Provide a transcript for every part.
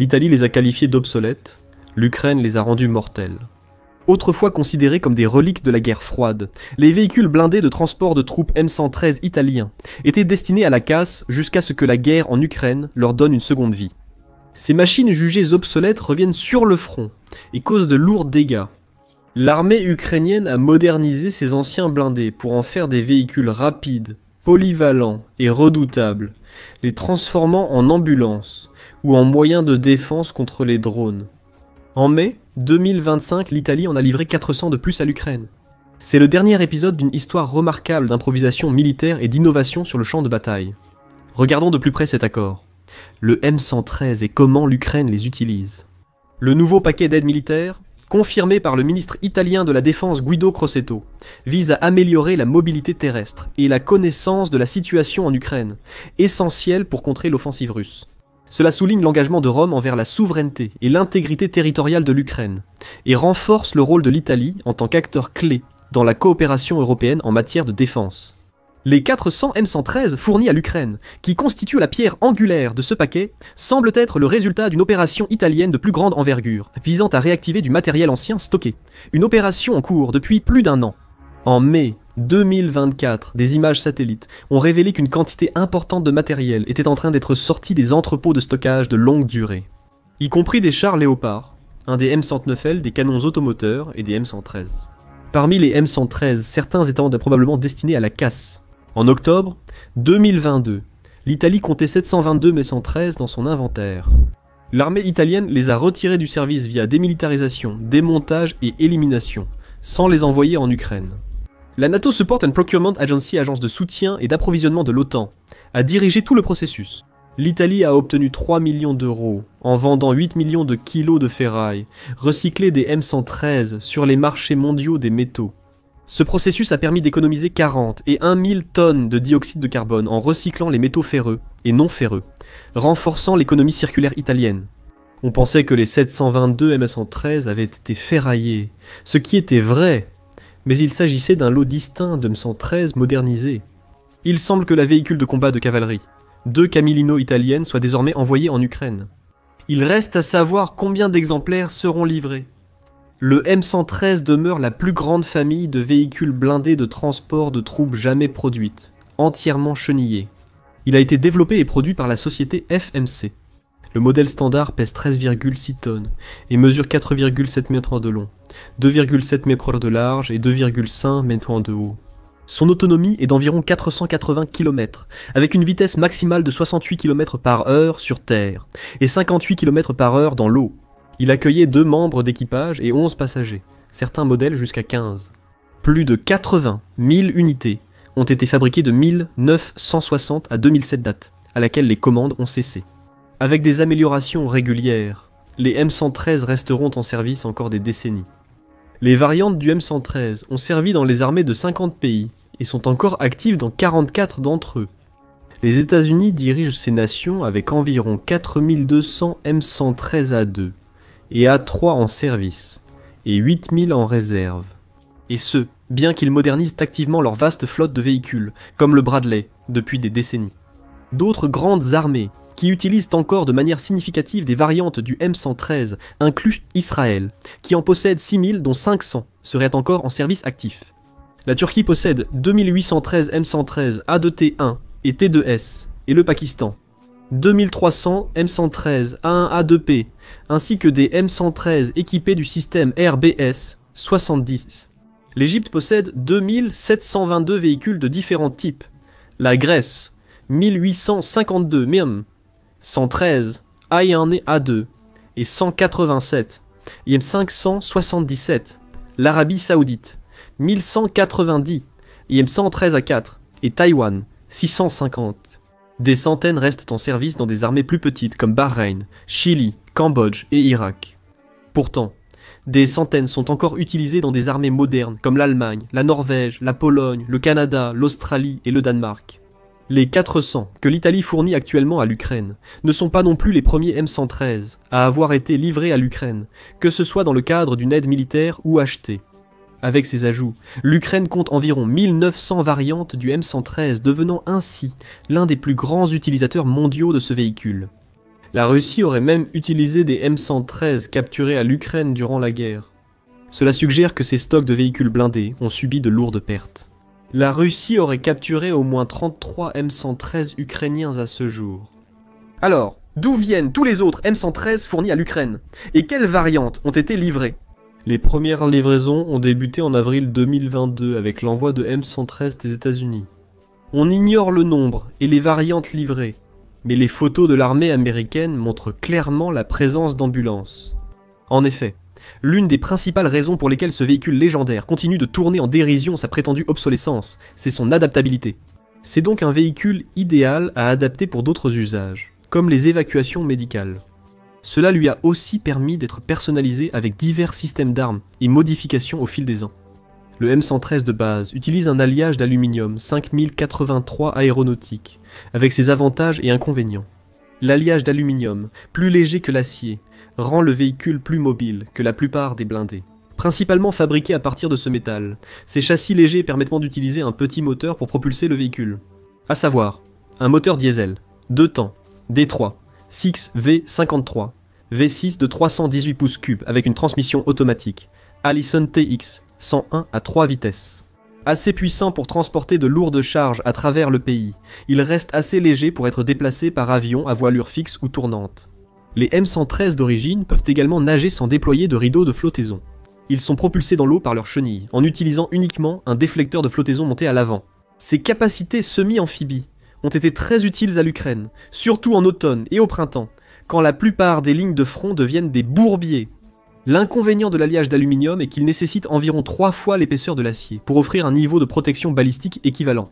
L'Italie les a qualifiés d'obsolètes, l'Ukraine les a rendus mortels. Autrefois considérés comme des reliques de la guerre froide, les véhicules blindés de transport de troupes M113 italiens étaient destinés à la casse jusqu'à ce que la guerre en Ukraine leur donne une seconde vie. Ces machines jugées obsolètes reviennent sur le front et causent de lourds dégâts. L'armée ukrainienne a modernisé ses anciens blindés pour en faire des véhicules rapides, polyvalents et redoutables, les transformant en ambulances ou en moyens de défense contre les drones. En mai 2025, l'Italie en a livré 400 de plus à l'Ukraine. C'est le dernier épisode d'une histoire remarquable d'improvisation militaire et d'innovation sur le champ de bataille. Regardons de plus près cet accord. Le M113 et comment l'Ukraine les utilise. Le nouveau paquet d'aide militaire, confirmé par le ministre italien de la Défense Guido Crosetto, vise à améliorer la mobilité terrestre et la connaissance de la situation en Ukraine, essentielle pour contrer l'offensive russe. Cela souligne l'engagement de Rome envers la souveraineté et l'intégrité territoriale de l'Ukraine, et renforce le rôle de l'Italie en tant qu'acteur clé dans la coopération européenne en matière de défense. Les 400 M113 fournis à l'Ukraine, qui constituent la pierre angulaire de ce paquet, semblent être le résultat d'une opération italienne de plus grande envergure, visant à réactiver du matériel ancien stocké. Une opération en cours depuis plus d'1 an. En mai 2024, des images satellites ont révélé qu'une quantité importante de matériel était en train d'être sortie des entrepôts de stockage de longue durée, y compris des chars Léopard, un des M109L, des canons automoteurs et des M113. Parmi les M113, certains étant probablement destinés à la casse. En octobre 2022, l'Italie comptait 722 M113 dans son inventaire. L'armée italienne les a retirés du service via démilitarisation, démontage et élimination, sans les envoyer en Ukraine. La NATO Support and Procurement Agency, agence de soutien et d'approvisionnement de l'OTAN, a dirigé tout le processus. L'Italie a obtenu 3 millions d'euros en vendant 8 millions de kilos de ferraille, recyclés des M113 sur les marchés mondiaux des métaux. Ce processus a permis d'économiser 40 et 1000 tonnes de dioxyde de carbone en recyclant les métaux ferreux et non ferreux, renforçant l'économie circulaire italienne. On pensait que les 722 M113 avaient été ferraillés, ce qui était vrai, mais il s'agissait d'un lot distinct de M113 modernisés. Il semble que la véhicule de combat de cavalerie, 2 Camilino italiennes, soit désormais envoyée en Ukraine. Il reste à savoir combien d'exemplaires seront livrés. Le M113 demeure la plus grande famille de véhicules blindés de transport de troupes jamais produites, entièrement chenillés. Il a été développé et produit par la société FMC. Le modèle standard pèse 13,6 tonnes et mesure 4,7 mètres de long, 2,7 mètres de large et 2,5 mètres de haut. Son autonomie est d'environ 480 km, avec une vitesse maximale de 68 km/h sur terre et 58 km/h dans l'eau. Il accueillait 2 membres d'équipage et 11 passagers, certains modèles jusqu'à 15. Plus de 80 000 unités ont été fabriquées de 1960 à 2007 date, à laquelle les commandes ont cessé. Avec des améliorations régulières, les M113 resteront en service encore des décennies. Les variantes du M113 ont servi dans les armées de 50 pays et sont encore actives dans 44 d'entre eux. Les États-Unis dirigent ces nations avec environ 4200 M113A2 et A3 en service, et 8000 en réserve. Et ce, bien qu'ils modernisent activement leur vaste flotte de véhicules, comme le Bradley, depuis des décennies. D'autres grandes armées, qui utilisent encore de manière significative des variantes du M113, inclut Israël, qui en possède 6000 dont 500 seraient encore en service actif. La Turquie possède 2813 M113 A2T1 et T2S, et le Pakistan 2300 M113 A1A2P, ainsi que des M113 équipés du système RBS 70. L'Égypte possède 2722 véhicules de différents types. La Grèce 1852 113 A1 et A2 et 187 et 577. L'Arabie Saoudite 1190 et 113 A4 et Taïwan 650. Des centaines restent en service dans des armées plus petites comme Bahreïn, Chili, Cambodge et Irak. Pourtant, des centaines sont encore utilisées dans des armées modernes comme l'Allemagne, la Norvège, la Pologne, le Canada, l'Australie et le Danemark. Les 400 que l'Italie fournit actuellement à l'Ukraine ne sont pas non plus les premiers M113 à avoir été livrés à l'Ukraine, que ce soit dans le cadre d'une aide militaire ou achetée. Avec ces ajouts, l'Ukraine compte environ 1900 variantes du M113, devenant ainsi l'un des plus grands utilisateurs mondiaux de ce véhicule. La Russie aurait même utilisé des M113 capturés à l'Ukraine durant la guerre. Cela suggère que ces stocks de véhicules blindés ont subi de lourdes pertes. La Russie aurait capturé au moins 33 M113 ukrainiens à ce jour. Alors, d'où viennent tous les autres M113 fournis à l'Ukraine? Et quelles variantes ont été livrées? Les premières livraisons ont débuté en avril 2022 avec l'envoi de M113 des États-Unis. On ignore le nombre et les variantes livrées, mais les photos de l'armée américaine montrent clairement la présence d'ambulances. En effet, l'une des principales raisons pour lesquelles ce véhicule légendaire continue de tourner en dérision sa prétendue obsolescence, c'est son adaptabilité. C'est donc un véhicule idéal à adapter pour d'autres usages, comme les évacuations médicales. Cela lui a aussi permis d'être personnalisé avec divers systèmes d'armes et modifications au fil des ans. Le M113 de base utilise un alliage d'aluminium 5083 aéronautique, avec ses avantages et inconvénients. L'alliage d'aluminium, plus léger que l'acier, rend le véhicule plus mobile que la plupart des blindés. Principalement fabriqué à partir de ce métal, ces châssis légers permettent d'utiliser un petit moteur pour propulser le véhicule. À savoir, un moteur diesel, 2 temps, D3, 6 V53, V6 de 318 pouces cubes avec une transmission automatique, Allison TX, 101 à 3 vitesses. Assez puissant pour transporter de lourdes charges à travers le pays, il reste assez léger pour être déplacé par avion à voilure fixe ou tournante. Les M113 d'origine peuvent également nager sans déployer de rideau de flottaison. Ils sont propulsés dans l'eau par leurs chenilles, en utilisant uniquement un déflecteur de flottaison monté à l'avant. Ces capacités semi-amphibies ont été très utiles à l'Ukraine, surtout en automne et au printemps, quand la plupart des lignes de front deviennent des bourbiers. L'inconvénient de l'alliage d'aluminium est qu'il nécessite environ 3 fois l'épaisseur de l'acier pour offrir un niveau de protection balistique équivalent.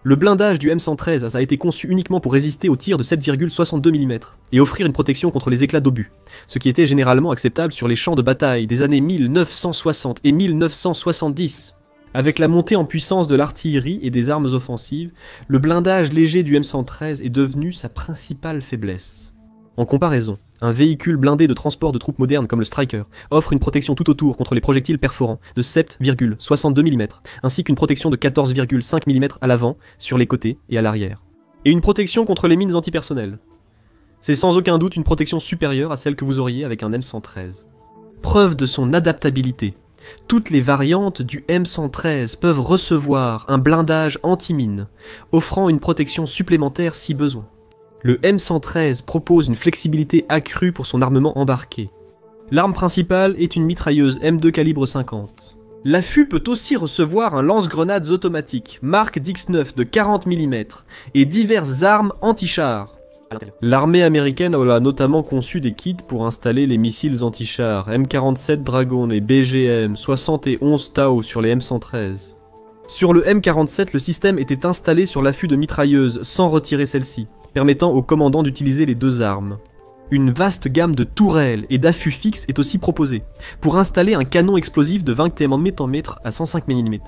Le blindage du M113 a été conçu uniquement pour résister aux tirs de 7,62 mm et offrir une protection contre les éclats d'obus, ce qui était généralement acceptable sur les champs de bataille des années 1960 et 1970. Avec la montée en puissance de l'artillerie et des armes offensives, le blindage léger du M113 est devenu sa principale faiblesse. En comparaison, un véhicule blindé de transport de troupes modernes comme le Stryker offre une protection tout autour contre les projectiles perforants de 7,62 mm, ainsi qu'une protection de 14,5 mm à l'avant, sur les côtés et à l'arrière. Et une protection contre les mines antipersonnelles. C'est sans aucun doute une protection supérieure à celle que vous auriez avec un M113. Preuve de son adaptabilité. Toutes les variantes du M113 peuvent recevoir un blindage anti-mine, offrant une protection supplémentaire si besoin. Le M113 propose une flexibilité accrue pour son armement embarqué. L'arme principale est une mitrailleuse M2 calibre 50. L'affût peut aussi recevoir un lance-grenades automatique, marque Dix-9 de 40 mm, et diverses armes anti-chars. L'armée américaine a notamment conçu des kits pour installer les missiles anti-chars M47 Dragon et BGM 71 Tau sur les M113. Sur le M47, le système était installé sur l'affût de mitrailleuse sans retirer celle-ci, permettant au commandant d'utiliser les deux armes. Une vaste gamme de tourelles et d'affûts fixes est aussi proposée, pour installer un canon explosif de 20 mm à 105 mm.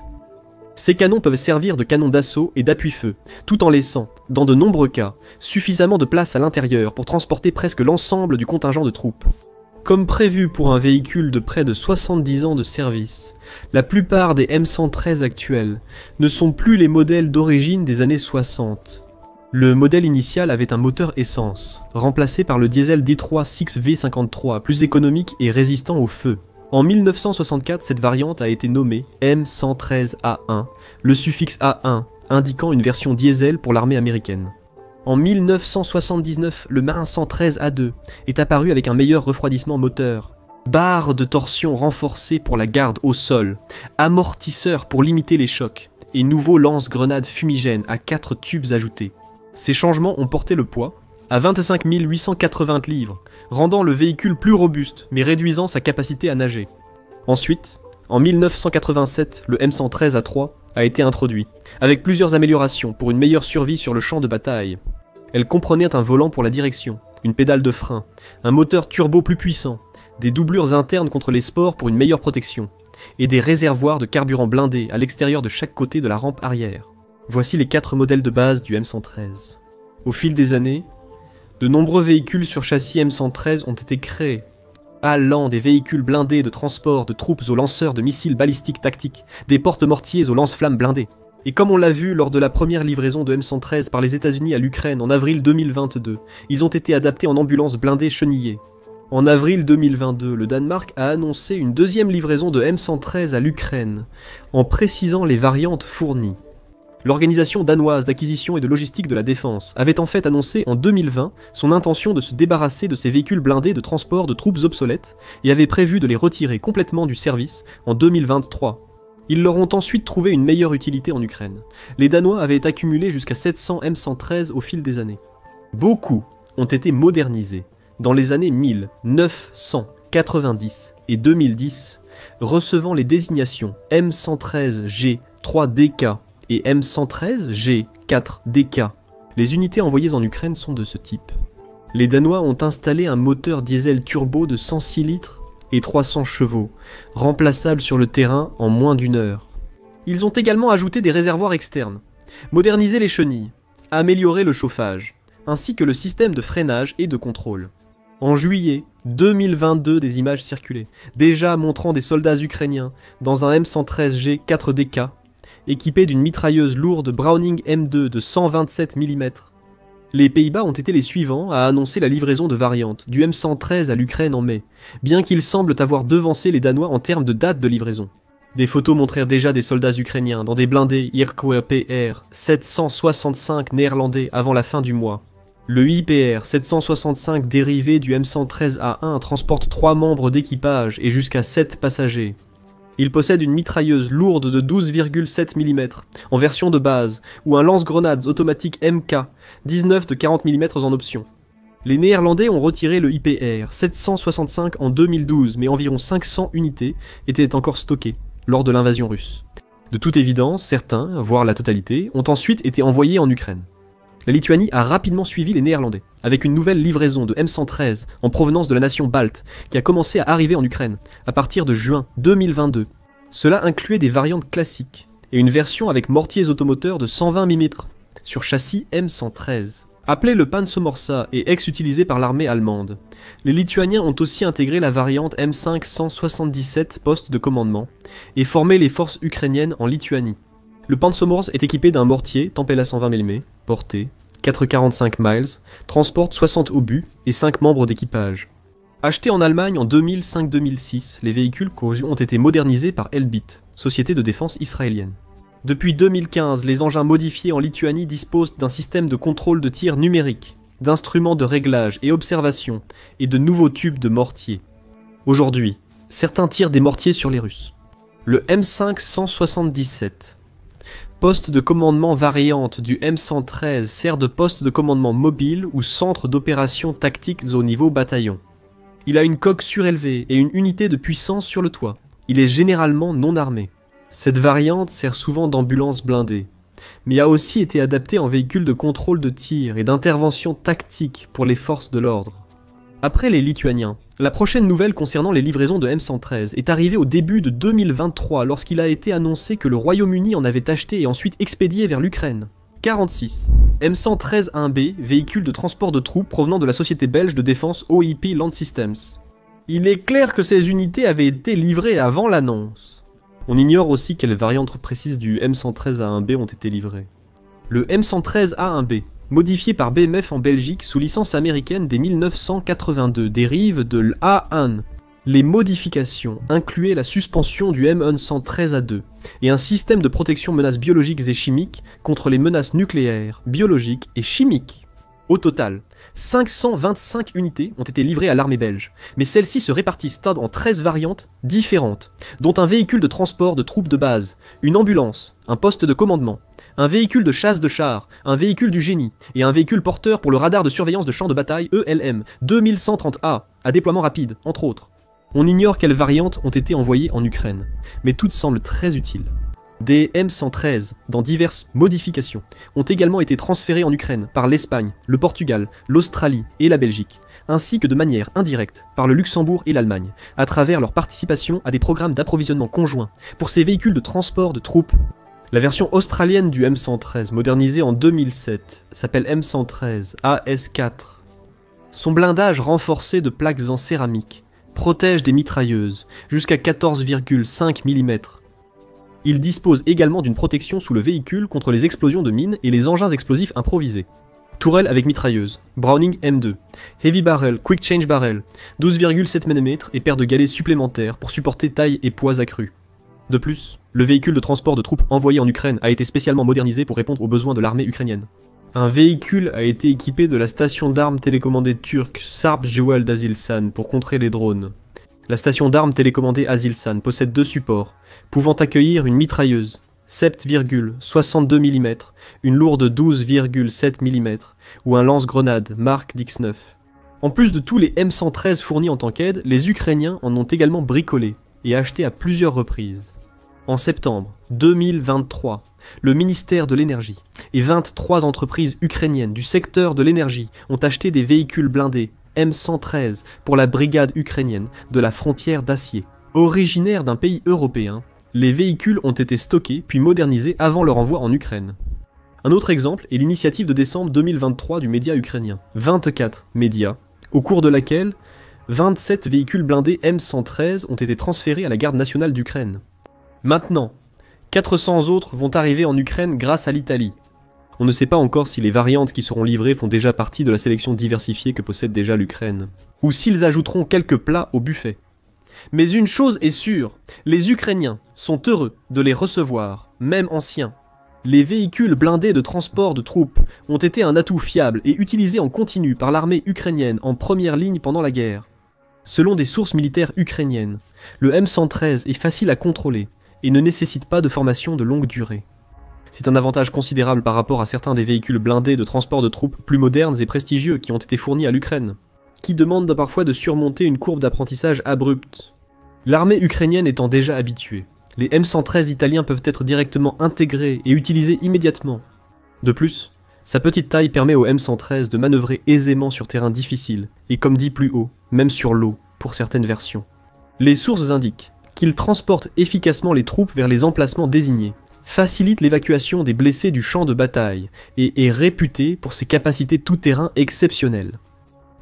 Ces canons peuvent servir de canon d'assaut et d'appui-feu, tout en laissant, dans de nombreux cas, suffisamment de place à l'intérieur pour transporter presque l'ensemble du contingent de troupes. Comme prévu pour un véhicule de près de 70 ans de service, la plupart des M113 actuels ne sont plus les modèles d'origine des années 60. Le modèle initial avait un moteur essence, remplacé par le diesel D3 6V53, plus économique et résistant au feu. En 1964, cette variante a été nommée M113A1, le suffixe A1 indiquant une version diesel pour l'armée américaine. En 1979, le Marin 113A2 est apparu avec un meilleur refroidissement moteur, barre de torsion renforcée pour la garde au sol, amortisseur pour limiter les chocs, et nouveau lance-grenade fumigène à 4 tubes ajoutés. Ces changements ont porté le poids à 25 880 livres, rendant le véhicule plus robuste mais réduisant sa capacité à nager. Ensuite, en 1987, le M113A3 a été introduit, avec plusieurs améliorations pour une meilleure survie sur le champ de bataille. Elle comprenait un volant pour la direction, une pédale de frein, un moteur turbo plus puissant, des doublures internes contre les spores pour une meilleure protection, et des réservoirs de carburant blindés à l'extérieur de chaque côté de la rampe arrière. Voici les 4 modèles de base du M113. Au fil des années, de nombreux véhicules sur châssis M113 ont été créés, allant des véhicules blindés de transport de troupes aux lanceurs de missiles balistiques tactiques, des porte-mortiers aux lance-flammes blindés. Et comme on l'a vu lors de la première livraison de M113 par les États-Unis à l'Ukraine en avril 2022, ils ont été adaptés en ambulance blindée chenillée. En avril 2022, le Danemark a annoncé une deuxième livraison de M113 à l'Ukraine, en précisant les variantes fournies. L'organisation danoise d'acquisition et de logistique de la défense avait en fait annoncé en 2020 son intention de se débarrasser de ces véhicules blindés de transport de troupes obsolètes et avait prévu de les retirer complètement du service en 2023. Ils leur ont ensuite trouvé une meilleure utilité en Ukraine. Les Danois avaient accumulé jusqu'à 700 M113 au fil des années. Beaucoup ont été modernisés. Dans les années 1990 et 2010, recevant les désignations M113G 3DK et M113G 4DK. Les unités envoyées en Ukraine sont de ce type. Les Danois ont installé un moteur diesel turbo de 106 litres et 300 chevaux, remplaçable sur le terrain en moins d'une heure. Ils ont également ajouté des réservoirs externes, modernisé les chenilles, amélioré le chauffage, ainsi que le système de freinage et de contrôle. En juillet 2022, des images circulaient, déjà montrant des soldats ukrainiens dans un M113G 4DK, équipés d'une mitrailleuse lourde Browning M2 de 127 mm. Les Pays-Bas ont été les suivants à annoncer la livraison de variantes du M113 à l'Ukraine en mai, bien qu'ils semblent avoir devancé les Danois en termes de date de livraison. Des photos montrèrent déjà des soldats ukrainiens dans des blindés IRQR PR 765 néerlandais avant la fin du mois. Le IPR 765 dérivé du M113A1 transporte 3 membres d'équipage et jusqu'à 7 passagers. Il possède une mitrailleuse lourde de 12,7 mm en version de base ou un lance-grenades automatique MK 19 de 40 mm en option. Les Néerlandais ont retiré le IPR 765 en 2012, mais environ 500 unités étaient encore stockées lors de l'invasion russe. De toute évidence, certains, voire la totalité, ont ensuite été envoyés en Ukraine. La Lituanie a rapidement suivi les Néerlandais, avec une nouvelle livraison de M113 en provenance de la nation balte, qui a commencé à arriver en Ukraine, à partir de juin 2022. Cela incluait des variantes classiques, et une version avec mortiers automoteurs de 120 mm, sur châssis M113. Appelé le Panzermörser et ex-utilisé par l'armée allemande, les Lituaniens ont aussi intégré la variante M577 poste de commandement, et formé les forces ukrainiennes en Lituanie. Le Panzermörser est équipé d'un mortier Tampella 120 mm, portée 4,45 miles, transporte 60 obus et 5 membres d'équipage. Achetés en Allemagne en 2005-2006, les véhicules ont été modernisés par Elbit, société de défense israélienne. Depuis 2015, les engins modifiés en Lituanie disposent d'un système de contrôle de tir numérique, d'instruments de réglage et observation, et de nouveaux tubes de mortier. Aujourd'hui, certains tirent des mortiers sur les Russes. Le M577, poste de commandement variante du M113, sert de poste de commandement mobile ou centre d'opération tactiques au niveau bataillon. Il a une coque surélevée et une unité de puissance sur le toit. Il est généralement non armé. Cette variante sert souvent d'ambulance blindée, mais a aussi été adaptée en véhicule de contrôle de tir et d'intervention tactique pour les forces de l'ordre. Après les Lituaniens, la prochaine nouvelle concernant les livraisons de M113 est arrivée au début de 2023 lorsqu'il a été annoncé que le Royaume-Uni en avait acheté et ensuite expédié vers l'Ukraine. 46. M113-1B, véhicule de transport de troupes provenant de la société belge de défense OIP Land Systems. Il est clair que ces unités avaient été livrées avant l'annonce. On ignore aussi quelles variantes précises du M113A1B ont été livrées. Le M113A1B, modifié par BMF en Belgique sous licence américaine dès 1982, dérive de l'A1. Les modifications incluaient la suspension du M113A2 et un système de protection menaces biologiques et chimiques contre les menaces nucléaires, biologiques et chimiques. Au total, 525 unités ont été livrées à l'armée belge, mais celles-ci se répartissent en 13 variantes différentes, dont un véhicule de transport de troupes de base, une ambulance, un poste de commandement, un véhicule de chasse de chars, un véhicule du génie, et un véhicule porteur pour le radar de surveillance de champs de bataille ELM 2130A, à déploiement rapide, entre autres. On ignore quelles variantes ont été envoyées en Ukraine, mais toutes semblent très utiles. Des M113, dans diverses modifications, ont également été transférés en Ukraine par l'Espagne, le Portugal, l'Australie et la Belgique, ainsi que de manière indirecte par le Luxembourg et l'Allemagne, à travers leur participation à des programmes d'approvisionnement conjoints pour ces véhicules de transport de troupes. La version australienne du M113, modernisée en 2007, s'appelle M113 AS4. Son blindage renforcé de plaques en céramique protège des mitrailleuses jusqu'à 14,5 mm. Il dispose également d'une protection sous le véhicule contre les explosions de mines et les engins explosifs improvisés. Tourelle avec mitrailleuse, Browning M2, Heavy Barrel, Quick Change Barrel, 12,7 mm et paire de galets supplémentaires pour supporter taille et poids accrus. De plus, le véhicule de transport de troupes envoyé en Ukraine a été spécialement modernisé pour répondre aux besoins de l'armée ukrainienne. Un véhicule a été équipé de la station d'armes télécommandée turque Sarp Jewel d'Azilsan pour contrer les drones. La station d'armes télécommandée Azilsan possède 2 supports, pouvant accueillir une mitrailleuse, 7,62 mm, une lourde 12,7 mm ou un lance-grenade Mark X9. En plus de tous les M113 fournis en tant qu'aide, les Ukrainiens en ont également bricolé et acheté à plusieurs reprises. En septembre 2023, le ministère de l'Énergie et 23 entreprises ukrainiennes du secteur de l'énergie ont acheté des véhicules blindés M113 pour la brigade ukrainienne de la frontière d'acier. Originaires d'un pays européen, les véhicules ont été stockés puis modernisés avant leur envoi en Ukraine. Un autre exemple est l'initiative de décembre 2023 du média ukrainien 24 Média, au cours de laquelle 27 véhicules blindés M113 ont été transférés à la garde nationale d'Ukraine. Maintenant, 400 autres vont arriver en Ukraine grâce à l'Italie. On ne sait pas encore si les variantes qui seront livrées font déjà partie de la sélection diversifiée que possède déjà l'Ukraine, ou s'ils ajouteront quelques plats au buffet. Mais une chose est sûre, les Ukrainiens sont heureux de les recevoir, même anciens. Les véhicules blindés de transport de troupes ont été un atout fiable et utilisé en continu par l'armée ukrainienne en première ligne pendant la guerre. Selon des sources militaires ukrainiennes, le M113 est facile à contrôler et ne nécessite pas de formation de longue durée. C'est un avantage considérable par rapport à certains des véhicules blindés de transport de troupes plus modernes et prestigieux qui ont été fournis à l'Ukraine, qui demandent parfois de surmonter une courbe d'apprentissage abrupte. L'armée ukrainienne étant déjà habituée, les M113 italiens peuvent être directement intégrés et utilisés immédiatement. De plus, sa petite taille permet au M113 de manœuvrer aisément sur terrain difficile, et comme dit plus haut, même sur l'eau, pour certaines versions. Les sources indiquent qu'il transporte efficacement les troupes vers les emplacements désignés, facilite l'évacuation des blessés du champ de bataille, et est réputé pour ses capacités tout-terrain exceptionnelles.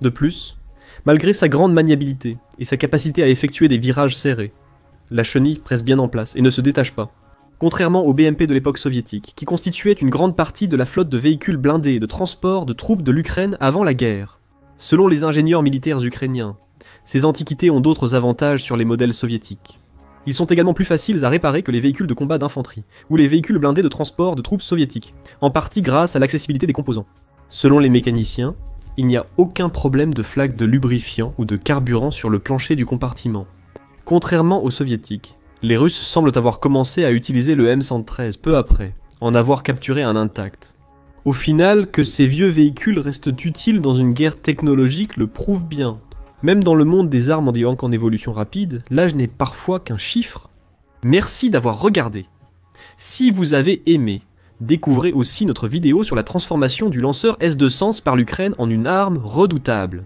De plus, malgré sa grande maniabilité et sa capacité à effectuer des virages serrés, la chenille reste bien en place et ne se détache pas. Contrairement aux BMP de l'époque soviétique, qui constituaient une grande partie de la flotte de véhicules blindés de transport de troupes de l'Ukraine avant la guerre. Selon les ingénieurs militaires ukrainiens, ces antiquités ont d'autres avantages sur les modèles soviétiques. Ils sont également plus faciles à réparer que les véhicules de combat d'infanterie, ou les véhicules blindés de transport de troupes soviétiques, en partie grâce à l'accessibilité des composants. Selon les mécaniciens, il n'y a aucun problème de flaque de lubrifiant ou de carburant sur le plancher du compartiment. Contrairement aux soviétiques, les Russes semblent avoir commencé à utiliser le M113 peu après, en avoir capturé un intact. Au final, que ces vieux véhicules restent utiles dans une guerre technologique le prouve bien. Même dans le monde des armes en évolution rapide, l'âge n'est parfois qu'un chiffre. Merci d'avoir regardé. Si vous avez aimé, découvrez aussi notre vidéo sur la transformation du lanceur S-200 par l'Ukraine en une arme redoutable.